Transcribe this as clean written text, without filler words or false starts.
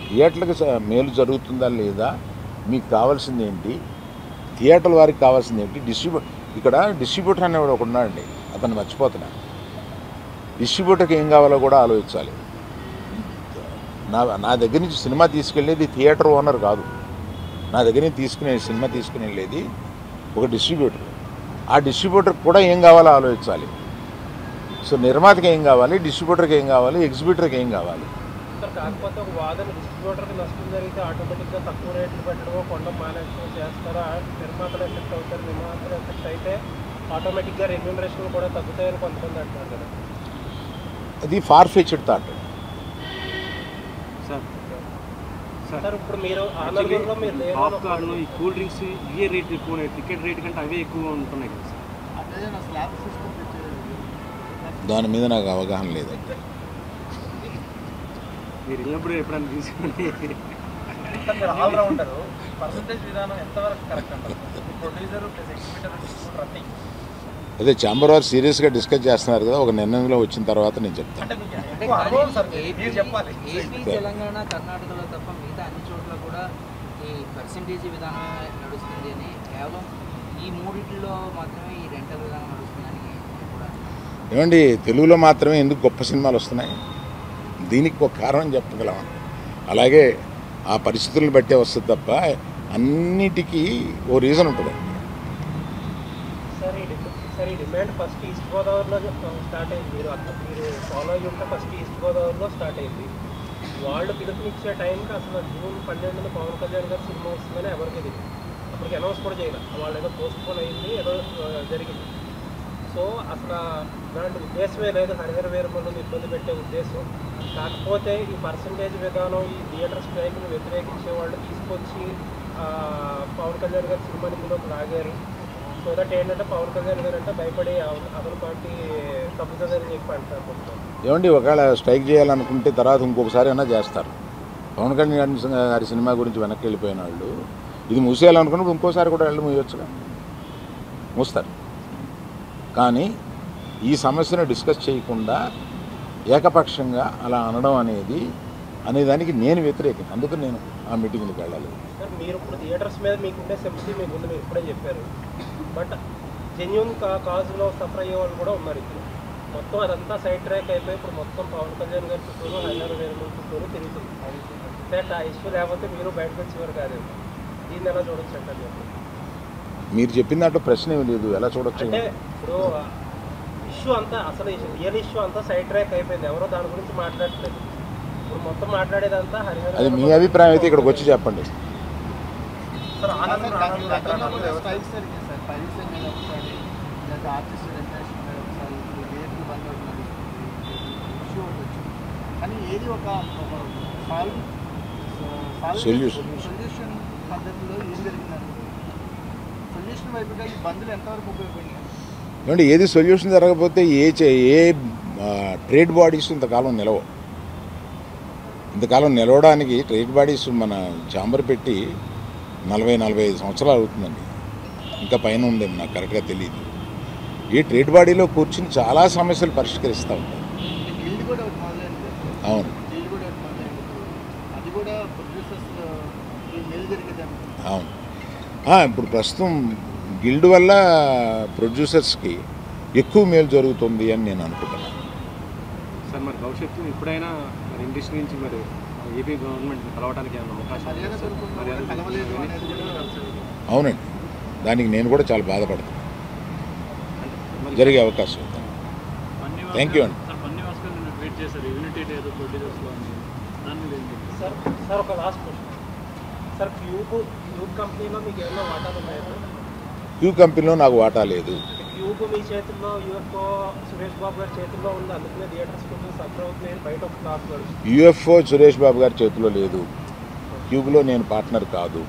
థియేటర్లకు మేలు జరుగుతుందా లేదా, మీకు కావాల్సింది ఏంటి, థియేటర్ల వారికి కావాల్సింది ఏంటి, ఇక్కడ డిస్ట్రిబ్యూటర్ అనేవాడు ఒకడు ఉన్నాడండి, అతను మర్చిపోతున్నా. డిస్ట్రిబ్యూటర్కి ఏం కావాలో కూడా ఆలోచించాలి. నా దగ్గర నుంచి సినిమా తీసుకెళ్ళేది థియేటర్ ఓనర్ కాదు, నా దగ్గర నుంచి సినిమా తీసుకుని వెళ్ళేది ఒక డిస్ట్రిబ్యూటర్. ఆ డిస్ట్రిబ్యూటర్కి కూడా ఏం కావాలో ఆలోచించాలి. సో నిర్మాతకి ఏం కావాలి, డిస్ట్రిబ్యూటర్కి ఏం కావాలి, ఎగ్జిబ్యూటర్కి ఏం కావాలి. కాకపోతే ఒక వాదన డిస్ట్రిబ్యూటర్కి నష్టం జరిగితే ఆటోమేటిక్గా తక్కువ రేట్లు పెట్టడమో కొండ మేనేజ్మెంట్ చేస్తారో, నిర్మాతలు ఎఫెక్ట్ అవుతారు, నిర్మాతలు ఎఫెక్ట్ అయితే ఆటోమేటిక్గా రెమ్యూనరేషన్ కూడా తగ్గుతాయని కొంతమంది అంటున్నారు కదా. అది ఫార్ ఫెచ్డ్ థాట్. సార్ ఇప్పుడు మీరు ఆనందంలో పాప్కార్న్, ఈ కూల్ డ్రింక్స్ ఇవే రేట్ ఎక్కువ ఉన్నాయి, టికెట్ రేట్ కంటే అవే ఎక్కువ ఉంటున్నాయి కదా సార్. దాని మీద నాకు అవగాహన లేదండి. మీరు వెళ్ళినప్పుడు ఎప్పుడైనా తీసుకుని ఆల్రౌండర్ పర్సంటేజ్ విధానం ఎంతవరకు కరెక్ట్ అంటారు? Producer plus exhibitor distributor running అదే ఛాంబర్ వారు సీరియస్గా డిస్కస్ చేస్తున్నారు కదా, ఒక నిర్ణయంలో వచ్చిన తర్వాత నేను చెప్తాను. తెలంగాణ, కర్ణాటకలో తప్ప మిగతా అన్ని చోట్ల కూడా ఈ పర్సంటేజ్ విధానమే నడుస్తుంది అని, కేవలం ఈ మూడింటిలో మాత్రమే ఈ రెంటల్ విధానం నడుస్తుందని కూడా. ఏమండి, తెలుగులో మాత్రమే ఎందుకు గొప్ప సినిమాలు వస్తున్నాయి? దీనికి ఒక కారణం చెప్పగలమా? అలాగే ఆ పరిస్థితులను బట్టే వస్తుంది తప్ప అన్నిటికీ ఓ రీజన్ ఉంటుంది. సరే, ఈ డిమాండ్ ఫస్ట్ ఈస్ట్ గోదావరిలో స్టార్ట్ అయింది. మీరు ఫాలో అయ్యి ఉంటే ఫస్ట్ ఈస్ట్ గోదావరిలో స్టార్ట్ అయింది. వాళ్ళు పిలుపునిచ్చే టైంకి అసలు జూన్ 12న పవన్ కళ్యాణ్ గారు సినిమా వస్తుందని ఎవరికి తెలియదు. అప్పటికి అనౌన్స్ కూడా చేయలేదు. వాళ్ళు ఏదో పోస్ట్పోన్ అయింది, ఏదో జరిగింది. సో అసలు ఇలాంటి ఉద్దేశమే లేదు హరిహర వీరమల్లుని ఇబ్బంది పెట్టే ఉద్దేశం. కాకపోతే ఈ పర్సంటేజ్ విధానం, ఈ థియేటర్ స్ట్రైక్ని వ్యతిరేకించే వాళ్ళు తీసుకొచ్చి పవన్ కళ్యాణ్ గారు సినిమాని ఇందులోకి లాగారు. సో దట్ ఏంటంటే పవన్ కళ్యాణ్ గారు అంటే భయపడి అతని పార్టీ తప్పుతుందని చెప్పి అంటారు. ఏమండి, ఒకవేళ స్ట్రైక్ చేయాలనుకుంటే తర్వాత ఇంకొకసారి అయినా చేస్తారు. పవన్ కళ్యాణ్ గారి సినిమా గురించి వెనక్కి వెళ్ళిపోయిన వాళ్ళు ఇది మూసేయాలనుకున్నప్పుడు ఇంకోసారి కూడా వెళ్ళి మూయొచ్చుగా, మూస్తారు. కానీ ఈ సమస్యను డిస్కస్ చేయకుండా ఏకపక్షంగా అలా అనడం అనేదానికి నేను వ్యతిరేకం. అందుకని నేను ఆ మీటింగ్కి వెళ్ళాలి. సార్, మీరు ఇప్పుడు థియేటర్స్ మీద మీకుండే సెంపతి మీకుంది, మీరు ఇప్పుడే చెప్పారు. బట్ జెన్యూన్ కాజ్లో సఫర్ అయ్యే వాళ్ళు కూడా ఉన్నారు. ఇప్పుడు మొత్తం అదంతా సైడ్ ట్రాక్ అయిపోయి ఇప్పుడు మొత్తం పవన్ కళ్యాణ్ గారి చుట్టూరు, హరిహర వీరమల్లు చుట్టూరు తిరుగుతుంది. సార్, ఆ ఇష్యూ లేకపోతే మీరు బయటకు వచ్చేవారు కాదు. దీన్ని ఎలా చూడొచ్చు అంటారు? మీరు చెప్పిన దాంట్లో ప్రశ్న ఏమి లేదు, ఎలా చూడొచ్చు అంటే ఇప్పుడు ఇష్యూ అంతా, అసలు రియల్ ఇష్యూ అంతా సైడ్ ట్రాక్ అయిపోయింది. ఎవరో దాని గురించి మాట్లాడలేదు. ఇప్పుడు మొత్తం మాట్లాడేదంతా హరిహర. అది మీ అభిప్రాయం అయితే ఇక్కడికి వచ్చి చెప్పండి. సార్ కానీ ఏది ఒక సొల్యూషన్ పద్ధతిలో ఏం జరిగిందండి? సొల్యూషన్ వైపుగా ఈ బంధులు ఎంతవరకు ఉపయోగపడినాయి? ఏమంటే ఏది సొల్యూషన్ జరగకపోతే ఏ ట్రేడ్ బాడీస్ ఇంతకాలం నిలవు. ఇంతకాలం నిలవడానికి ట్రేడ్ బాడీస్ మన ఛాంబర్ పెట్టి 40-45 సంవత్సరాలు అవుతుందండి. ఇంకా పైన ఉందేమో, నాకు కరెక్ట్గా తెలియదు. ఈ ట్రేడ్ బాడీలో కూర్చుని చాలా సమస్యలు పరిష్కరిస్తూ ఉంటారు. అవును, అవును. ఇప్పుడు ప్రస్తుతం గిల్డ్ వల్ల ప్రొడ్యూసర్స్కి ఎక్కువ మేలు జరుగుతుంది అని నేను అనుకుంటున్నాను. సార్, మరి భవిష్యత్తు ఎప్పుడైనా మరి ఇండస్ట్రీ నుంచి మరి ఏపీ గవర్నమెంట్ కలవడానికి ఏమైనా అవకాశం? అవునండి, దానికి నేను కూడా చాలా బాధపడతాను. జరిగే అవకాశం. థ్యాంక్ యూ అండి. సార్, ఒక లాస్ట్ క్వశ్చన్. సార్, క్యూబ్ కంపెనీలో మీకు ఏమైనా వాటాలు ఉన్నాయా? క్యూ కంపెనీలో నాకు వాటా లేదు. క్యూబ్ మీ చేతుల్లో, యూఎఫ్ఓ సురేష్ బాబు గారి చేతుల్లో ఉంది, అందుకనే థియేటర్స్ కొంచెం సఫర్ అవుతున్నాయి బయట ఒక టాక్. యూఎఫ్ఓ సురేష్ బాబు గారి చేతిలో లేదు, క్యూబ్లో నేను పార్ట్నర్ కాదు.